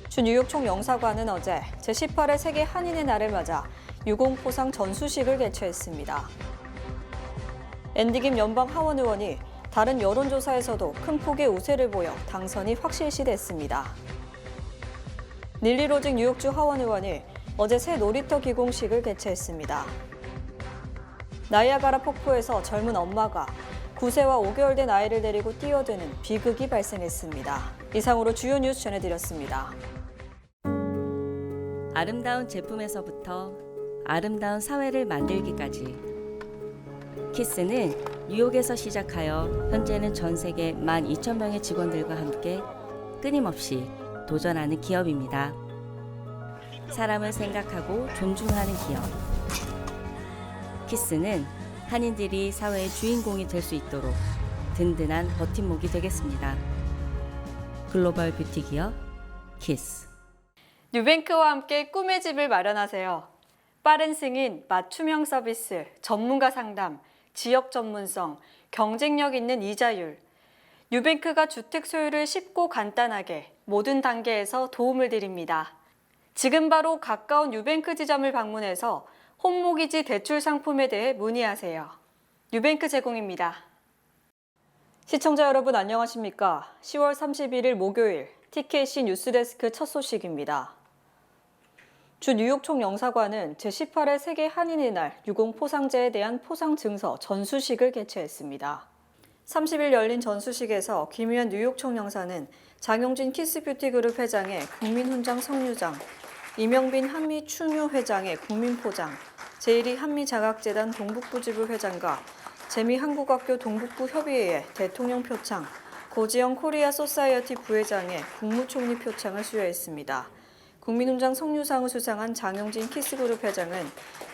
주 뉴욕 총영사관은 어제 제18회 세계 한인의 날을 맞아 유공포상 전수식을 개최했습니다. 앤디 김 연방 하원 의원이 다른 여론조사에서도 큰 폭의 우세를 보여 당선이 확실시됐습니다. 닐리 로직 뉴욕주 하원 의원이 어제 새 놀이터 기공식을 개최했습니다. 나이아가라 폭포에서 젊은 엄마가 9세와 5개월 된 아이를 데리고 뛰어드는 비극이 발생했습니다. 이상으로 주요 뉴스 전해드렸습니다. 아름다운 제품에서부터 아름다운 사회를 만들기까지 키스는 뉴욕에서 시작하여 현재는 전 세계 12,000명의 직원들과 함께 끊임없이 도전하는 기업입니다. 사람을 생각하고 존중하는 기업. 키스는 한인들이 사회의 주인공이 될 수 있도록 든든한 버팀목이 되겠습니다. 글로벌 뷰티 기업 키스. 뉴뱅크와 함께 꿈의 집을 마련하세요. 빠른 승인, 맞춤형 서비스, 전문가 상담, 지역 전문성, 경쟁력 있는 이자율. 뉴뱅크가 주택 소유를 쉽고 간단하게 모든 단계에서 도움을 드립니다. 지금 바로 가까운 뉴뱅크 지점을 방문해서 홈모기지 대출 상품에 대해 문의하세요. 뉴뱅크 제공입니다. 시청자 여러분 안녕하십니까? 10월 31일 목요일 TKC 뉴스데스크 첫 소식입니다. 주 뉴욕 총영사관은 제18회 세계 한인의 날 유공포상제에 대한 포상 증서 전수식을 개최했습니다. 30일 열린 전수식에서 김의현 뉴욕 총영사는 장용진 키스뷰티그룹 회장의 국민훈장 성류장, 이명빈 한미충효 회장의 국민포장, 제1위 한미자각재단 동북부지부 회장과 재미한국학교 동북부협의회의 대통령 표창, 고지영 코리아 소사이어티 부회장의 국무총리 표창을 수여했습니다. 국민훈장 성류상을 수상한 장용진 키스그룹 회장은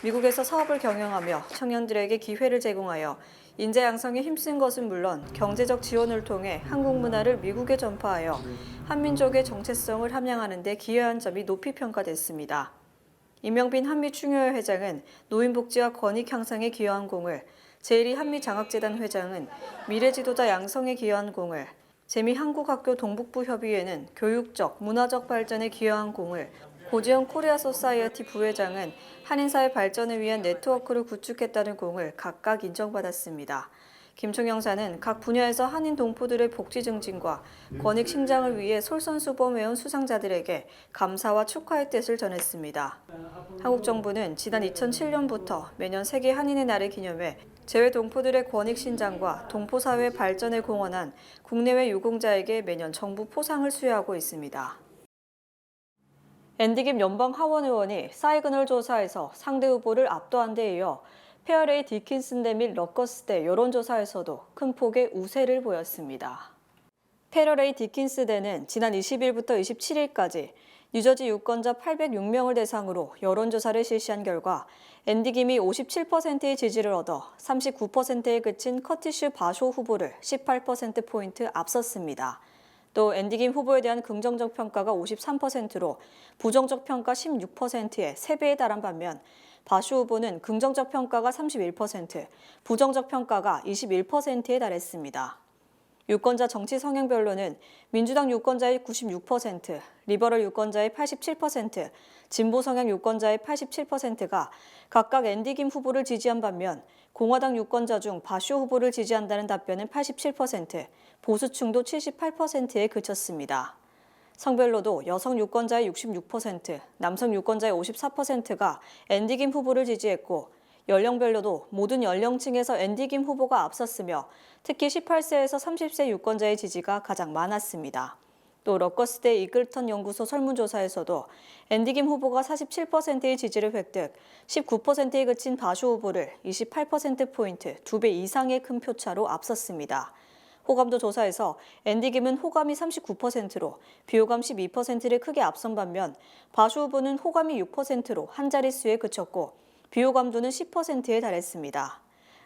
미국에서 사업을 경영하며 청년들에게 기회를 제공하여 인재 양성에 힘쓴 것은 물론 경제적 지원을 통해 한국 문화를 미국에 전파하여 한민족의 정체성을 함양하는 데 기여한 점이 높이 평가됐습니다. 이명빈 한미충효회 회장은 노인복지와 권익 향상에 기여한 공을, 제1위 한미장학재단 회장은 미래지도자 양성에 기여한 공을, 재미한국학교 동북부협의회는 교육적, 문화적 발전에 기여한 공을, 고지영 코리아 소사이어티 부회장은 한인사회 발전을 위한 네트워크를 구축했다는 공을 각각 인정받았습니다. 김 총영사는 각 분야에서 한인 동포들의 복지 증진과 권익 신장을 위해 솔선수범해온 수상자들에게 감사와 축하의 뜻을 전했습니다. 한국 정부는 지난 2007년부터 매년 세계 한인의 날을 기념해 재외 동포들의 권익 신장과 동포사회 발전에 공헌한 국내외 유공자에게 매년 정부 포상을 수여하고 있습니다. 앤디 김 연방 하원 의원이 사이그널 조사에서 상대 후보를 압도한 데 이어 페어레이 디킨슨대 및 러커스대 여론조사에서도 큰 폭의 우세를 보였습니다. 페어레이 디킨스대는 지난 20일부터 27일까지 뉴저지 유권자 806명을 대상으로 여론조사를 실시한 결과 앤디 김이 57%의 지지를 얻어 39%에 그친 커티슈 바쇼 후보를 18%포인트 앞섰습니다. 또 앤디 김 후보에 대한 긍정적 평가가 53%로 부정적 평가 16%의 3배에 달한 반면 바쇼 후보는 긍정적 평가가 31%, 부정적 평가가 21%에 달했습니다. 유권자 정치 성향별로는 민주당 유권자의 96%, 리버럴 유권자의 87%, 진보 성향 유권자의 87%가 각각 앤디 김 후보를 지지한 반면 공화당 유권자 중 바쇼 후보를 지지한다는 답변은 87%, 보수층도 78%에 그쳤습니다. 성별로도 여성 유권자의 66%, 남성 유권자의 54%가 앤디 김 후보를 지지했고 연령별로도 모든 연령층에서 앤디 김 후보가 앞섰으며 특히 18세에서 30세 유권자의 지지가 가장 많았습니다. 또 러커스대 이글턴 연구소 설문조사에서도 앤디 김 후보가 47%의 지지를 획득, 19%에 그친 바쇼 후보를 28%포인트, 2배 이상의 큰 표차로 앞섰습니다. 호감도 조사에서 앤디 김은 호감이 39%로 비호감 12%를 크게 앞선 반면 바쇼 후보는 호감이 6%로 한 자릿수에 그쳤고 비호감도는 10%에 달했습니다.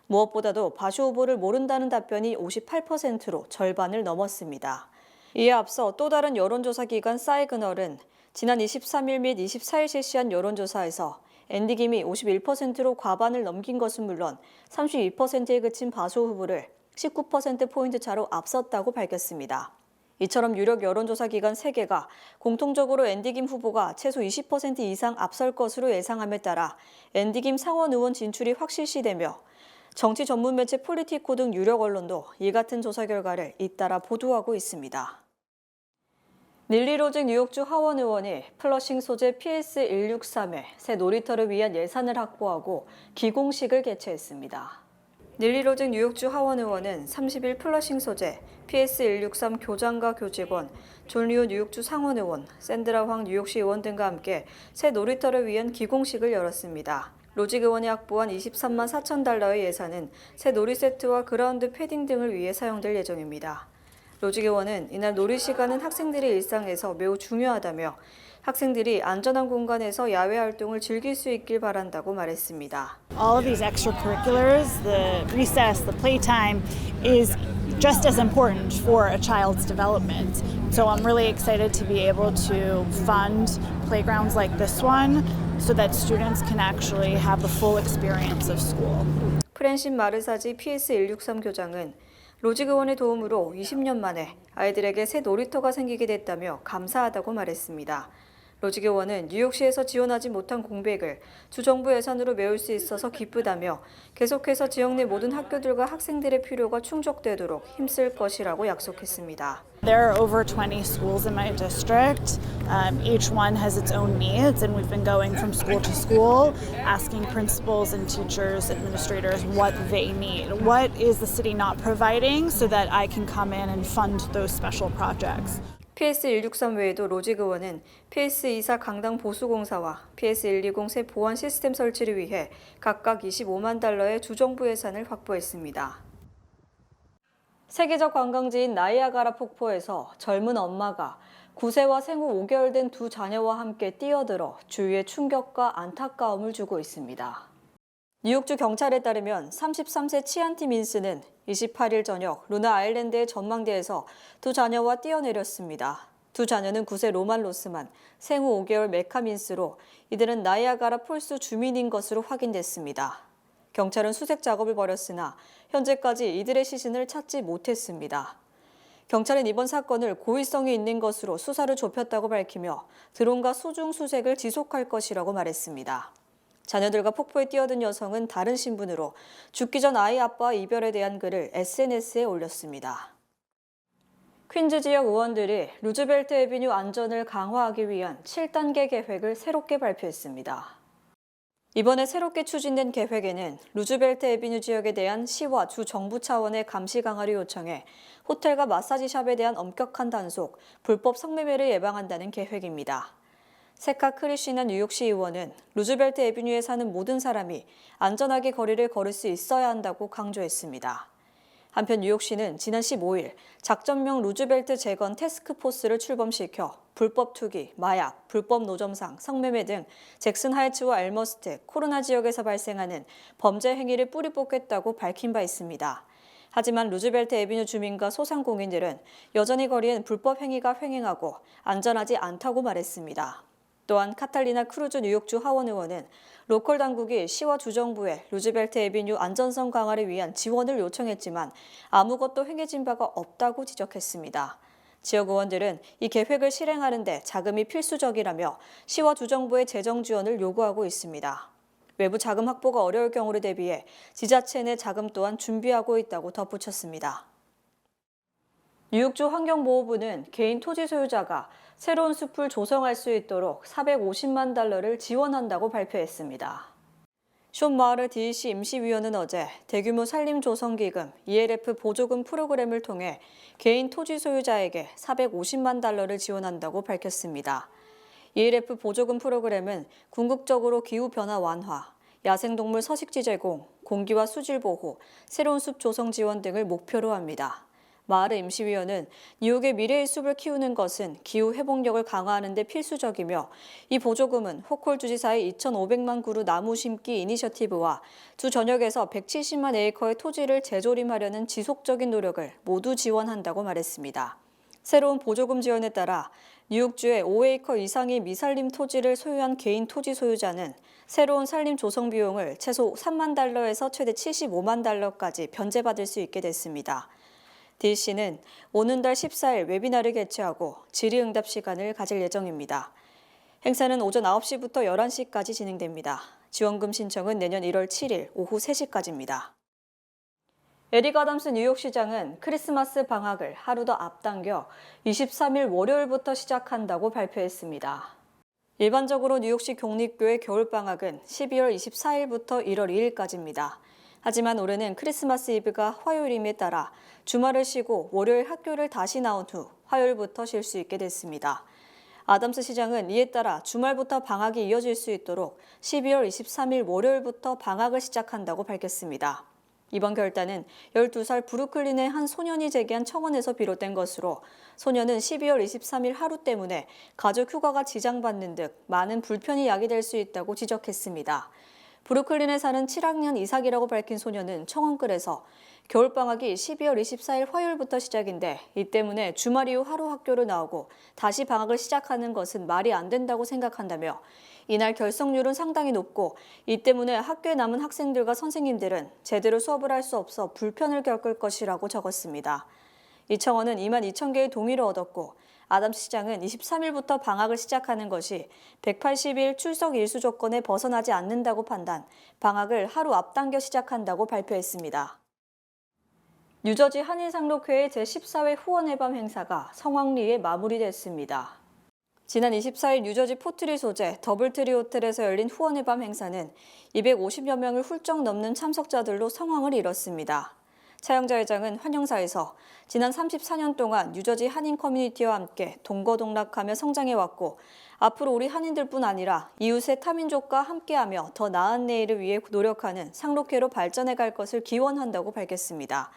무엇보다도 바쇼 후보를 모른다는 답변이 58%로 절반을 넘었습니다. 이에 앞서 또 다른 여론조사 기관 사이그널은 지난 23일 및 24일 실시한 여론조사에서 앤디 김이 51%로 과반을 넘긴 것은 물론 32%에 그친 바쇼 후보를 19%포인트 차로 앞섰다고 밝혔습니다. 이처럼 유력 여론조사 기관 3개가 공통적으로 앤디 김 후보가 최소 20% 이상 앞설 것으로 예상함에 따라 앤디 김 상원 의원 진출이 확실시되며 정치 전문 매체 폴리티코 등 유력 언론도 이 같은 조사 결과를 잇따라 보도하고 있습니다. 닐리 로직 뉴욕주 하원 의원이 플러싱 소재 PS163의 새 놀이터를 위한 예산을 확보하고 기공식을 개최했습니다. 닐리 로직 뉴욕주 하원 의원은 30일 플러싱 소재 PS163 교장과 교직원, 존 리오 뉴욕주 상원 의원, 샌드라 황 뉴욕시 의원 등과 함께 새 놀이터를 위한 기공식을 열었습니다. 로직 의원이 확보한 23만 4천 달러의 예산은 새 놀이 세트와 그라운드 패딩 등을 위해 사용될 예정입니다. 로직 의원은 이날 놀이 시간은 학생들의 일상에서 매우 중요하다며 학생들이 안전한 공간에서 야외 활동을 즐길 수 있길 바란다고 말했습니다. All of these extracurriculars, the recess, the playtime is just as important for a child's development. So I'm really excited to be able to fund playgrounds like this one so that students can actually have the full experience of school. 프랜신 마르사지 PS163 교장은 로직 의원의 도움으로 20년 만에 아이들에게 새 놀이터가 생기게 됐다며 감사하다고 말했습니다. 로직 의원은 뉴욕시에서 지원하지 못한 공백을 주정부 예산으로 메울 수 있어서 기쁘다며 계속해서 지역 내 모든 학교들과 학생들의 필요가 충족되도록 힘쓸 것이라고 약속했습니다. There are over 20 schools in my district. Each one has its own needs, and we've been going from school to school, asking principals and teachers, administrators what they need. What is the city not providing so that I can come in and fund those special projects? PS163 외에도 로직 의원은 PS24 강당 보수공사와 PS120 새 보안 시스템 설치를 위해 각각 25만 달러의 주정부 예산을 확보했습니다. 세계적 관광지인 나이아가라 폭포에서 젊은 엄마가 9세와 생후 5개월 된 두 자녀와 함께 뛰어들어 주위에 충격과 안타까움을 주고 있습니다. 뉴욕주 경찰에 따르면 33세 치안티 민스는 28일 저녁 루나 아일랜드의 전망대에서 두 자녀와 뛰어내렸습니다. 두 자녀는 9세 로만 로스만, 생후 5개월 메카 민스로 이들은 나이아가라 폴스 주민인 것으로 확인됐습니다. 경찰은 수색 작업을 벌였으나 현재까지 이들의 시신을 찾지 못했습니다. 경찰은 이번 사건을 고의성이 있는 것으로 수사를 좁혔다고 밝히며 드론과 소중 수색을 지속할 것이라고 말했습니다. 자녀들과 폭포에 뛰어든 여성은 다른 신분으로 죽기 전 아이 아빠와 이별에 대한 글을 SNS에 올렸습니다. 퀸즈 지역 의원들이 루즈벨트 애비뉴 안전을 강화하기 위한 7단계 계획을 새롭게 발표했습니다. 이번에 새롭게 추진된 계획에는 루즈벨트 애비뉴 지역에 대한 시와 주 정부 차원의 감시 강화를 요청해 호텔과 마사지샵에 대한 엄격한 단속, 불법 성매매를 예방한다는 계획입니다. 세카 크리시나 뉴욕시 의원은 루즈벨트 애비뉴에 사는 모든 사람이 안전하게 거리를 걸을 수 있어야 한다고 강조했습니다. 한편 뉴욕시는 지난 15일 작전명 루즈벨트 재건 태스크포스를 출범시켜 불법 투기, 마약, 불법 노점상, 성매매 등 잭슨 하이츠와 엘머스트, 코로나 지역에서 발생하는 범죄 행위를 뿌리 뽑겠다고 밝힌 바 있습니다. 하지만 루즈벨트 애비뉴 주민과 소상공인들은 여전히 거리엔 불법 행위가 횡행하고 안전하지 않다고 말했습니다. 또한 카탈리나 크루즈 뉴욕주 하원 의원은 로컬 당국이 시와 주정부에 루즈벨트 애비뉴 안전성 강화를 위한 지원을 요청했지만 아무것도 행해진 바가 없다고 지적했습니다. 지역 의원들은 이 계획을 실행하는 데 자금이 필수적이라며 시와 주정부의 재정 지원을 요구하고 있습니다. 외부 자금 확보가 어려울 경우를 대비해 지자체 내 자금 또한 준비하고 있다고 덧붙였습니다. 뉴욕주 환경보호부는 개인 토지 소유자가 새로운 숲을 조성할 수 있도록 450만 달러를 지원한다고 발표했습니다. 숀 마흐르 DEC 임시위원은 어제 대규모 산림조성기금 ELF 보조금 프로그램을 통해 개인 토지 소유자에게 450만 달러를 지원한다고 밝혔습니다. ELF 보조금 프로그램은 궁극적으로 기후변화 완화, 야생동물 서식지 제공, 공기와 수질 보호, 새로운 숲 조성 지원 등을 목표로 합니다. 마흐르 임시위원은 뉴욕의 미래의 숲을 키우는 것은 기후 회복력을 강화하는 데 필수적이며 이 보조금은 호콜 주지사의 2,500만 그루 나무 심기 이니셔티브와 주 전역에서 170만 에이커의 토지를 재조림하려는 지속적인 노력을 모두 지원한다고 말했습니다. 새로운 보조금 지원에 따라 뉴욕주의 5에이커 이상의 미산림 토지를 소유한 개인 토지 소유자는 새로운 산림 조성 비용을 최소 3만 달러에서 최대 75만 달러까지 변제받을 수 있게 됐습니다. DC는 오는 달 14일 웨비나를 개최하고 질의응답 시간을 가질 예정입니다. 행사는 오전 9시부터 11시까지 진행됩니다. 지원금 신청은 내년 1월 7일 오후 3시까지입니다. 에릭 아담스 뉴욕시장은 크리스마스 방학을 하루 더 앞당겨 23일 월요일부터 시작한다고 발표했습니다. 일반적으로 뉴욕시 공립교회 겨울방학은 12월 24일부터 1월 2일까지입니다. 하지만 올해는 크리스마스 이브가 화요일임에 따라 주말을 쉬고 월요일 학교를 다시 나온 후 화요일부터 쉴 수 있게 됐습니다. 아담스 시장은 이에 따라 주말부터 방학이 이어질 수 있도록 12월 23일 월요일부터 방학을 시작한다고 밝혔습니다. 이번 결단은 12살 브루클린의 한 소년이 제기한 청원에서 비롯된 것으로 소년은 12월 23일 하루 때문에 가족 휴가가 지장받는 등 많은 불편이 야기될 수 있다고 지적했습니다. 브루클린에 사는 7학년 이삭이라고 밝힌 소년은 청원글에서 겨울방학이 12월 24일 화요일부터 시작인데 이 때문에 주말 이후 하루 학교를 나오고 다시 방학을 시작하는 것은 말이 안 된다고 생각한다며 이날 결석률은 상당히 높고 이 때문에 학교에 남은 학생들과 선생님들은 제대로 수업을 할 수 없어 불편을 겪을 것이라고 적었습니다. 이 청원은 2만 2천 개의 동의를 얻었고 아담스 시장은 23일부터 방학을 시작하는 것이 180일 출석 일수 조건에 벗어나지 않는다고 판단, 방학을 하루 앞당겨 시작한다고 발표했습니다. 뉴저지 한인상록회의 제14회 후원의 밤 행사가 성황리에 마무리됐습니다. 지난 24일 뉴저지 포트리 소재 더블트리 호텔에서 열린 후원의 밤 행사는 250여 명을 훌쩍 넘는 참석자들로 성황을 이뤘습니다. 차영자 회장은 환영사에서 지난 34년 동안 뉴저지 한인 커뮤니티와 함께 동거동락하며 성장해왔고 앞으로 우리 한인들뿐 아니라 이웃의 타민족과 함께하며 더 나은 내일을 위해 노력하는 상록회로 발전해갈 것을 기원한다고 밝혔습니다.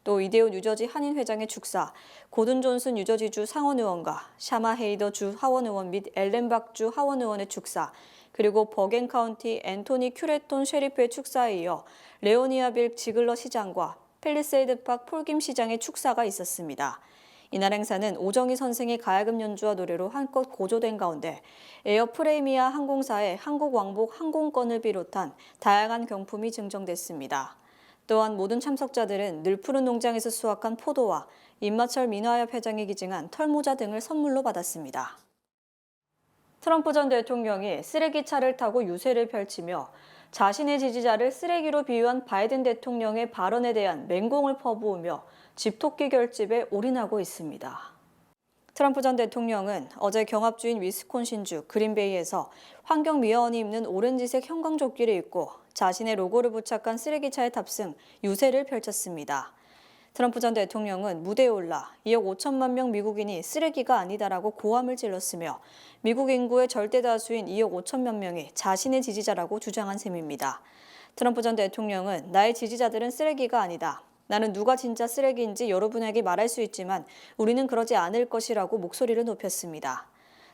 또 이데오 뉴저지 한인 회장의 축사, 고든 존슨 뉴저지주 상원의원과 샤마 헤이더 주 하원의원 및 엘렌 박주 하원의원의 축사, 그리고 버겐 카운티 앤토니 큐레톤 셰리프의 축사에 이어 레오니아 빌 지글러 시장과 팰리세이드 팍 폴김 시장의 축사가 있었습니다. 이날 행사는 오정희 선생의 가야금 연주와 노래로 한껏 고조된 가운데 에어 프레미아 항공사의 한국 왕복 항공권을 비롯한 다양한 경품이 증정됐습니다. 또한 모든 참석자들은 늘푸른 농장에서 수확한 포도와 임마철 민화협 회장이 기증한 털모자 등을 선물로 받았습니다. 트럼프 전 대통령이 쓰레기차를 타고 유세를 펼치며 자신의 지지자를 쓰레기로 비유한 바이든 대통령의 발언에 대한 맹공을 퍼부으며 집토끼 결집에 올인하고 있습니다. 트럼프 전 대통령은 어제 경합주인 위스콘신주 그린베이에서 환경미화원이 입는 오렌지색 형광조끼를 입고 자신의 로고를 부착한 쓰레기차에 탑승 유세를 펼쳤습니다. 트럼프 전 대통령은 무대에 올라 2억 5천만 명 미국인이 쓰레기가 아니다라고 고함을 질렀으며 미국 인구의 절대 다수인 2억 5천만 명이 자신의 지지자라고 주장한 셈입니다. 트럼프 전 대통령은 나의 지지자들은 쓰레기가 아니다. 나는 누가 진짜 쓰레기인지 여러분에게 말할 수 있지만 우리는 그러지 않을 것이라고 목소리를 높였습니다.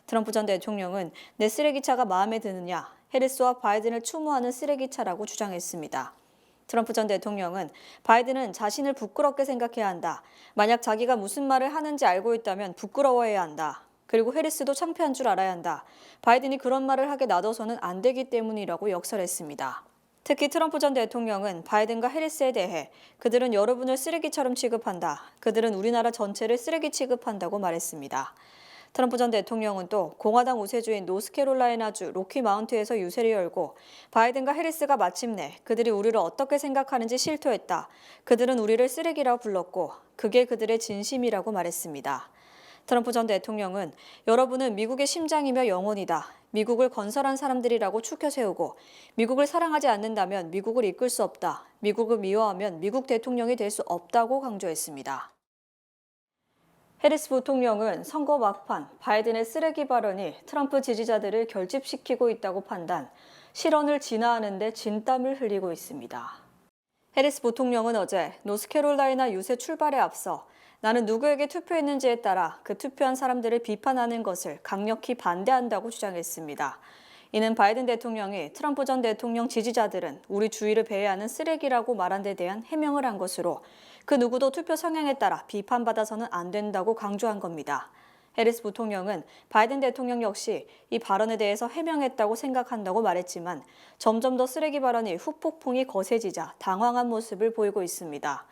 트럼프 전 대통령은 내 쓰레기차가 마음에 드느냐, 해리스와 바이든을 추모하는 쓰레기차라고 주장했습니다. 트럼프 전 대통령은 바이든은 자신을 부끄럽게 생각해야 한다. 만약 자기가 무슨 말을 하는지 알고 있다면 부끄러워해야 한다. 그리고 해리스도 창피한 줄 알아야 한다. 바이든이 그런 말을 하게 놔둬서는 안 되기 때문이라고 역설했습니다. 특히 트럼프 전 대통령은 바이든과 해리스에 대해 그들은 여러분을 쓰레기처럼 취급한다. 그들은 우리나라 전체를 쓰레기 취급한다고 말했습니다. 트럼프 전 대통령은 또 공화당 우세주인 노스캐롤라이나주 로키마운트에서 유세를 열고 바이든과 해리스가 마침내 그들이 우리를 어떻게 생각하는지 실토했다. 그들은 우리를 쓰레기라고 불렀고 그게 그들의 진심이라고 말했습니다. 트럼프 전 대통령은 여러분은 미국의 심장이며 영혼이다. 미국을 건설한 사람들이라고 추켜 세우고 미국을 사랑하지 않는다면 미국을 이끌 수 없다. 미국을 미워하면 미국 대통령이 될 수 없다고 강조했습니다. 해리스 부통령은 선거 막판 바이든의 쓰레기 발언이 트럼프 지지자들을 결집시키고 있다고 판단, 실언을 진화하는 데 진땀을 흘리고 있습니다. 해리스 부통령은 어제 노스캐롤라이나 유세 출발에 앞서 나는 누구에게 투표했는지에 따라 그 투표한 사람들을 비판하는 것을 강력히 반대한다고 주장했습니다. 이는 바이든 대통령이 트럼프 전 대통령 지지자들은 우리 주위를 배회하는 쓰레기라고 말한 데 대한 해명을 한 것으로 그 누구도 투표 성향에 따라 비판받아서는 안 된다고 강조한 겁니다. 해리스 부통령은 바이든 대통령 역시 이 발언에 대해서 해명했다고 생각한다고 말했지만 점점 더 쓰레기 발언이 후폭풍이 거세지자 당황한 모습을 보이고 있습니다.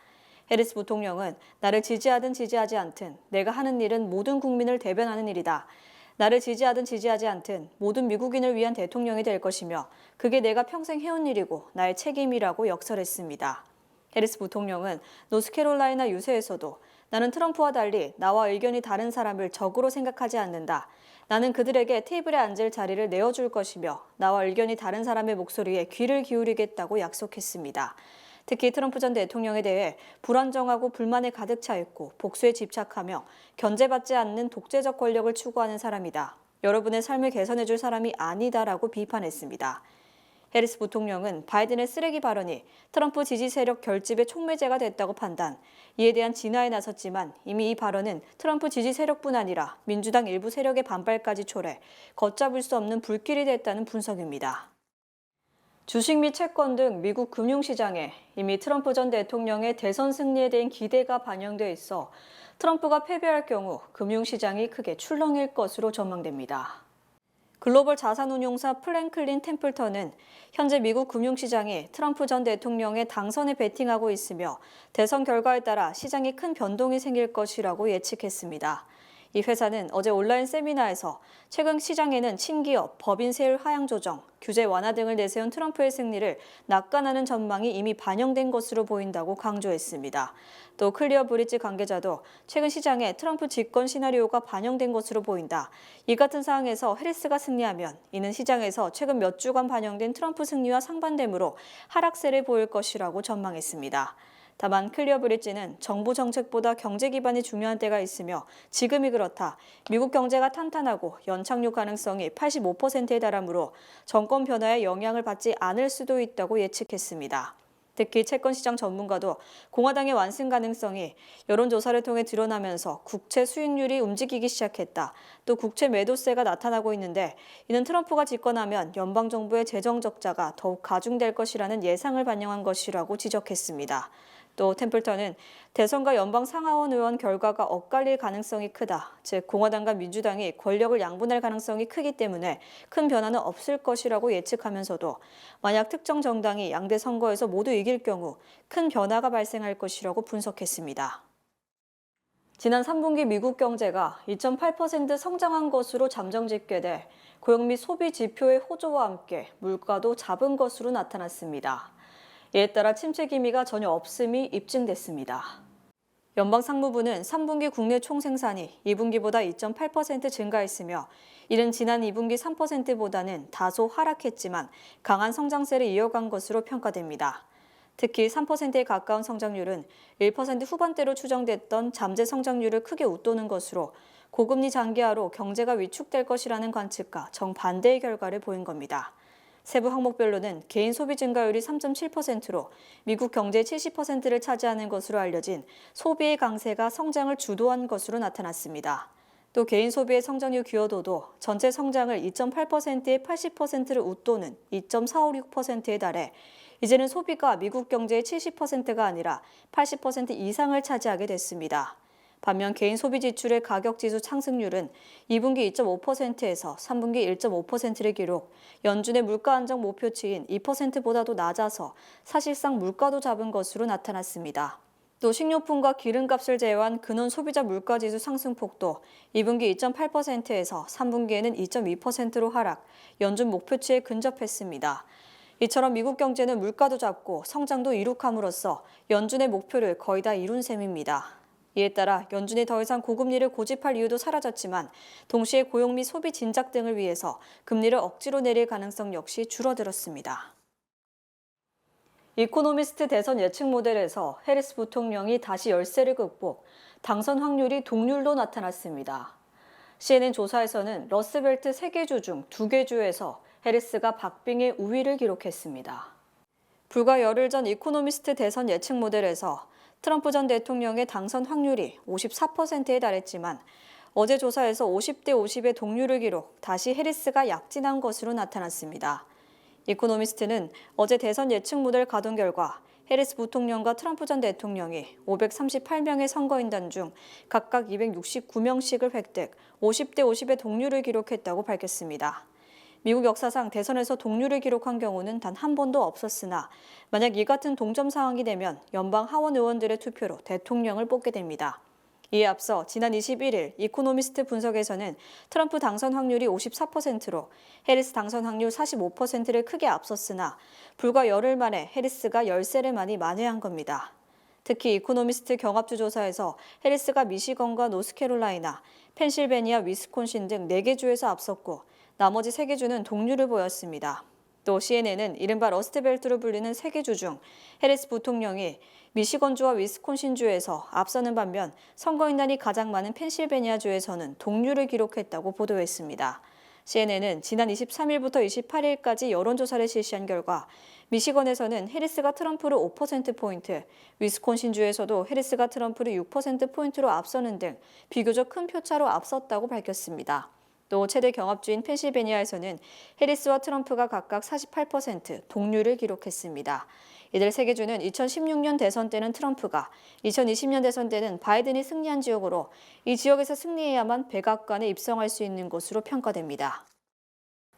해리스 부통령은 나를 지지하든 지지하지 않든 내가 하는 일은 모든 국민을 대변하는 일이다. 나를 지지하든 지지하지 않든 모든 미국인을 위한 대통령이 될 것이며 그게 내가 평생 해온 일이고 나의 책임이라고 역설했습니다. 해리스 부통령은 노스캐롤라이나 유세에서도 나는 트럼프와 달리 나와 의견이 다른 사람을 적으로 생각하지 않는다. 나는 그들에게 테이블에 앉을 자리를 내어줄 것이며 나와 의견이 다른 사람의 목소리에 귀를 기울이겠다고 약속했습니다. 특히 트럼프 전 대통령에 대해 불안정하고 불만에 가득 차 있고 복수에 집착하며 견제받지 않는 독재적 권력을 추구하는 사람이다. 여러분의 삶을 개선해줄 사람이 아니다라고 비판했습니다. 해리스 부통령은 바이든의 쓰레기 발언이 트럼프 지지 세력 결집의 촉매제가 됐다고 판단, 이에 대한 진화에 나섰지만 이미 이 발언은 트럼프 지지 세력뿐 아니라 민주당 일부 세력의 반발까지 초래, 걷잡을 수 없는 불길이 됐다는 분석입니다. 주식 및 채권 등 미국 금융시장에 이미 트럼프 전 대통령의 대선 승리에 대한 기대가 반영돼 있어 트럼프가 패배할 경우 금융시장이 크게 출렁일 것으로 전망됩니다. 글로벌 자산운용사 플랭클린 템플턴은 현재 미국 금융시장이 트럼프 전 대통령의 당선에 베팅하고 있으며 대선 결과에 따라 시장에 큰 변동이 생길 것이라고 예측했습니다. 이 회사는 어제 온라인 세미나에서 최근 시장에는 친기업, 법인 세율 하향 조정, 규제 완화 등을 내세운 트럼프의 승리를 낙관하는 전망이 이미 반영된 것으로 보인다고 강조했습니다. 또 클리어 브릿지 관계자도 최근 시장에 트럼프 집권 시나리오가 반영된 것으로 보인다. 이 같은 상황에서 해리스가 승리하면 이는 시장에서 최근 몇 주간 반영된 트럼프 승리와 상반되므로 하락세를 보일 것이라고 전망했습니다. 다만 클리어 브릿지는 정부 정책보다 경제 기반이 중요한 때가 있으며 지금이 그렇다. 미국 경제가 탄탄하고 연착륙 가능성이 85%에 달하므로 정권 변화에 영향을 받지 않을 수도 있다고 예측했습니다. 특히 채권시장 전문가도 공화당의 완승 가능성이 여론조사를 통해 드러나면서 국채 수익률이 움직이기 시작했다. 또 국채 매도세가 나타나고 있는데 이는 트럼프가 집권하면 연방정부의 재정 적자가 더욱 가중될 것이라는 예상을 반영한 것이라고 지적했습니다. 또 템플턴은 대선과 연방 상하원 의원 결과가 엇갈릴 가능성이 크다. 즉 공화당과 민주당이 권력을 양분할 가능성이 크기 때문에 큰 변화는 없을 것이라고 예측하면서도 만약 특정 정당이 양대 선거에서 모두 이길 경우 큰 변화가 발생할 것이라고 분석했습니다. 지난 3분기 미국 경제가 2.8% 성장한 것으로 잠정 집계돼 고용 및 소비 지표의 호조와 함께 물가도 잡은 것으로 나타났습니다. 이에 따라 침체 기미가 전혀 없음이 입증됐습니다. 연방상무부는 3분기 국내 총생산이 2분기보다 2.8% 증가했으며 이는 지난 2분기 3%보다는 다소 하락했지만 강한 성장세를 이어간 것으로 평가됩니다. 특히 3%에 가까운 성장률은 1% 후반대로 추정됐던 잠재 성장률을 크게 웃도는 것으로 고금리 장기화로 경제가 위축될 것이라는 관측과 정반대의 결과를 보인 겁니다. 세부 항목별로는 개인 소비 증가율이 3.7%로 미국 경제의 70%를 차지하는 것으로 알려진 소비의 강세가 성장을 주도한 것으로 나타났습니다. 또 개인 소비의 성장률 기여도도 전체 성장을 2.8%에 80%를 웃도는 2.456%에 달해 이제는 소비가 미국 경제의 70%가 아니라 80% 이상을 차지하게 됐습니다. 반면 개인 소비 지출의 가격지수 상승률은 2분기 2.5%에서 3분기 1.5%를 기록, 연준의 물가 안정 목표치인 2%보다도 낮아서 사실상 물가도 잡은 것으로 나타났습니다. 또 식료품과 기름값을 제외한 근원 소비자 물가지수 상승폭도 2분기 2.8%에서 3분기에는 2.2%로 하락, 연준 목표치에 근접했습니다. 이처럼 미국 경제는 물가도 잡고 성장도 이룩함으로써 연준의 목표를 거의 다 이룬 셈입니다. 이에 따라 연준이 더 이상 고금리를 고집할 이유도 사라졌지만 동시에 고용 및 소비 진작 등을 위해서 금리를 억지로 내릴 가능성 역시 줄어들었습니다. 이코노미스트 대선 예측 모델에서 해리스 부통령이 다시 열세를 극복, 당선 확률이 동률로 나타났습니다. CNN 조사에서는 러스벨트 3개 주 중 2개 주에서 해리스가 박빙의 우위를 기록했습니다. 불과 열흘 전 이코노미스트 대선 예측 모델에서 트럼프 전 대통령의 당선 확률이 54%에 달했지만 어제 조사에서 50대 50의 동률을 기록, 다시 해리스가 약진한 것으로 나타났습니다. 이코노미스트는 어제 대선 예측 모델 가동 결과 해리스 부통령과 트럼프 전 대통령이 538명의 선거인단 중 각각 269명씩을 획득, 50대 50의 동률을 기록했다고 밝혔습니다. 미국 역사상 대선에서 동률을 기록한 경우는 단 한 번도 없었으나 만약 이 같은 동점 상황이 되면 연방 하원 의원들의 투표로 대통령을 뽑게 됩니다. 이에 앞서 지난 21일 이코노미스트 분석에서는 트럼프 당선 확률이 54%로 해리스 당선 확률 45%를 크게 앞섰으나 불과 열흘 만에 해리스가 열세를 많이 만회한 겁니다. 특히 이코노미스트 경합주 조사에서 해리스가 미시건과 노스캐롤라이나, 펜실베니아, 위스콘신 등 4개 주에서 앞섰고 나머지 3개 주는 동률을 보였습니다. 또 CNN은 이른바 러스트벨트로 불리는 3개 주 중 해리스 부통령이 미시건주와 위스콘신주에서 앞서는 반면 선거인단이 가장 많은 펜실베니아주에서는 동률을 기록했다고 보도했습니다. CNN은 지난 23일부터 28일까지 여론조사를 실시한 결과 미시건에서는 해리스가 트럼프를 5%포인트, 위스콘신주에서도 해리스가 트럼프를 6%포인트로 앞서는 등 비교적 큰 표차로 앞섰다고 밝혔습니다. 또 최대 경합주인 펜실베니아에서는 해리스와 트럼프가 각각 48% 동률을 기록했습니다. 이들 3개 주는 2016년 대선 때는 트럼프가, 2020년 대선 때는 바이든이 승리한 지역으로 이 지역에서 승리해야만 백악관에 입성할 수 있는 곳으로 평가됩니다.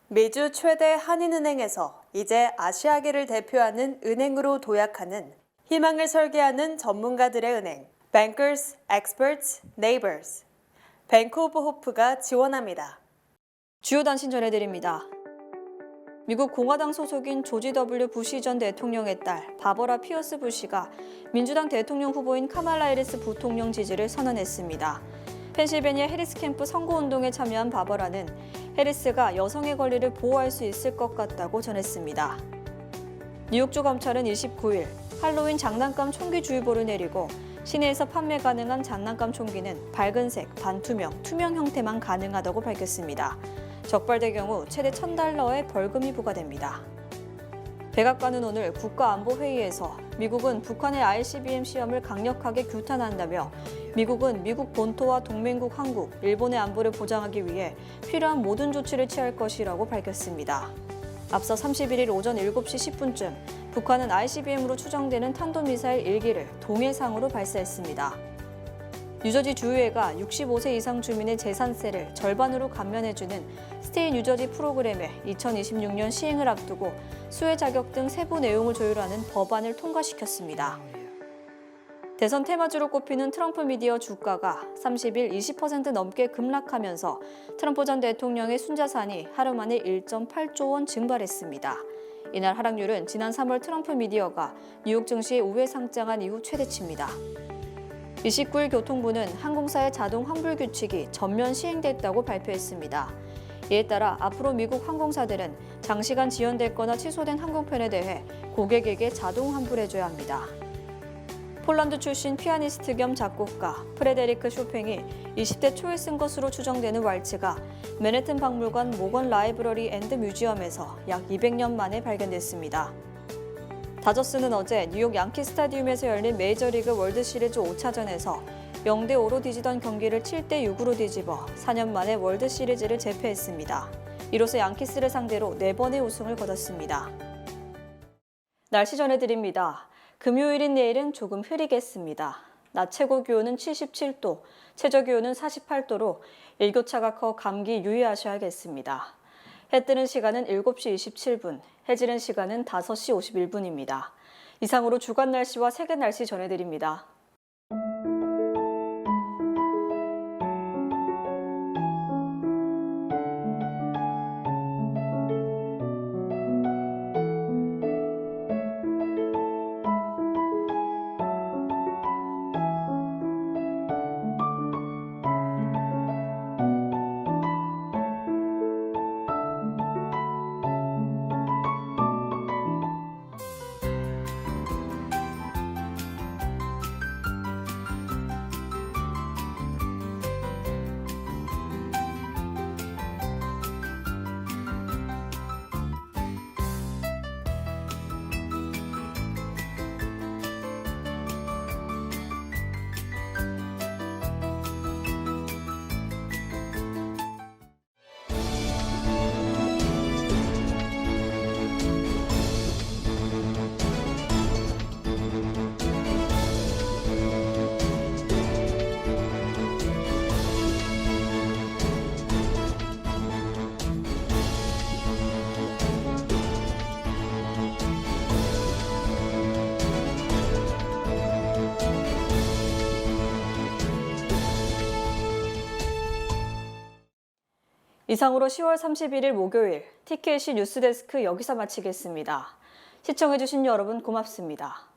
미주 최대 한인은행에서 이제 아시아계를 대표하는 은행으로 도약하는 희망을 설계하는 전문가들의 은행, Bankers, Experts, Neighbors, 뱅크 오브 호프가 지원합니다. 주요 단신 전해드립니다. 미국 공화당 소속인 조지 W. 부시 전 대통령의 딸 바버라 피어스 부시가 민주당 대통령 후보인 카말라 해리스 부통령 지지를 선언했습니다. 펜실베니아 해리스 캠프 선거운동에 참여한 바버라는 해리스가 여성의 권리를 보호할 수 있을 것 같다고 전했습니다. 뉴욕주 검찰은 29일 할로윈 장난감 총기 주의보를 내리고 시내에서 판매 가능한 장난감 총기는 밝은색, 반투명, 투명 형태만 가능하다고 밝혔습니다. 적발될 경우 최대 $1,000의 벌금이 부과됩니다. 백악관은 오늘 국가안보회의에서 미국은 북한의 ICBM 시험을 강력하게 규탄한다며 미국은 미국 본토와 동맹국 한국, 일본의 안보를 보장하기 위해 필요한 모든 조치를 취할 것이라고 밝혔습니다. 앞서 31일 오전 7시 10분쯤 북한은 ICBM으로 추정되는 탄도미사일 1기를 동해상으로 발사했습니다. 뉴저지 주의회가 65세 이상 주민의 재산세를 절반으로 감면해주는 스테이 뉴저지 프로그램의 2026년 시행을 앞두고 수혜 자격 등 세부 내용을 조율하는 법안을 통과시켰습니다. 대선 테마주로 꼽히는 트럼프 미디어 주가가 30일 20% 넘게 급락하면서 트럼프 전 대통령의 순자산이 하루 만에 1.8조 원 증발했습니다. 이날 하락률은 지난 3월 트럼프 미디어가 뉴욕 증시에 우회 상장한 이후 최대치입니다. 29일 교통부는 항공사의 자동 환불 규칙이 전면 시행됐다고 발표했습니다. 이에 따라 앞으로 미국 항공사들은 장시간 지연됐거나 취소된 항공편에 대해 고객에게 자동 환불해줘야 합니다. 폴란드 출신 피아니스트 겸 작곡가 프레데리크 쇼팽이 20대 초에 쓴 것으로 추정되는 왈츠가 맨해튼 박물관 모건 라이브러리 앤드 뮤지엄에서 약 200년 만에 발견됐습니다. 다저스는 어제 뉴욕 양키 스타디움에서 열린 메이저리그 월드시리즈 5차전에서 0대5로 뒤지던 경기를 7대6으로 뒤집어 4년 만에 월드시리즈를 재패했습니다. 이로써 양키스를 상대로 4번의 우승을 거뒀습니다. 날씨 전해드립니다. 금요일인 내일은 조금 흐리겠습니다. 낮 최고 기온은 77도, 최저 기온은 48도로 일교차가 커 감기 유의하셔야겠습니다. 해 뜨는 시간은 7시 27분, 해 지는 시간은 5시 51분입니다. 이상으로 주간 날씨와 세계 날씨 전해드립니다. 이상으로 10월 31일 목요일 TKC 뉴스데스크 여기서 마치겠습니다. 시청해주신 여러분 고맙습니다.